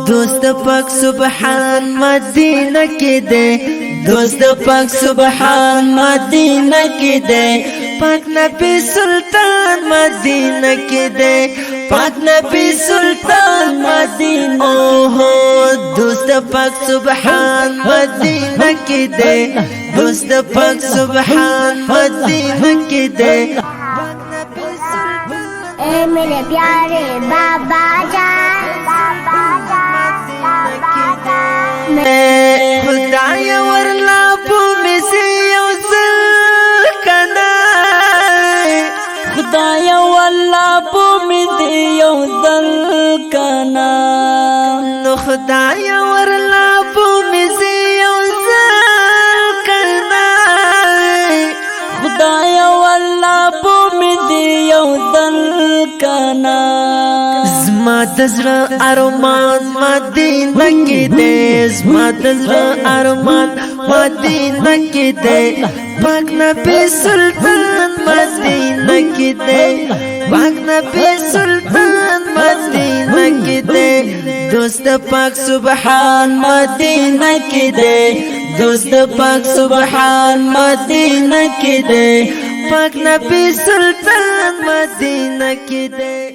دوست پاک سبحان مدینہ کی دے دوست پاک سبحان مدینہ کی دے پاک نبی سلطان مدینہ کی دے پاک نبی سلطان مدینہ اوہو دوست پاک سبحان مدینہ کی دے دوست پاک سبحان مدینہ کی دے اے میرے پیارے بابا جان خدایا ورلا بومی سے یوزل کنا خدایا ورلا بومی سے یوزل کنا نو خدایا ورلا بومی سے یوزل کنا خدایا ورلا بومی سے یوزل کنا زما دزرا ارمان مدینہ کی دے زما دزرا ارمان مدینہ کی دے پاک نبی سلطان مدینہ کی دے پاک نبی سلطان مدینہ کی دے دوست پاک سبحان مدینہ کی دے دوست پاک سبحان مدینہ کی دے پاک نبی سلطان مدینہ کی دے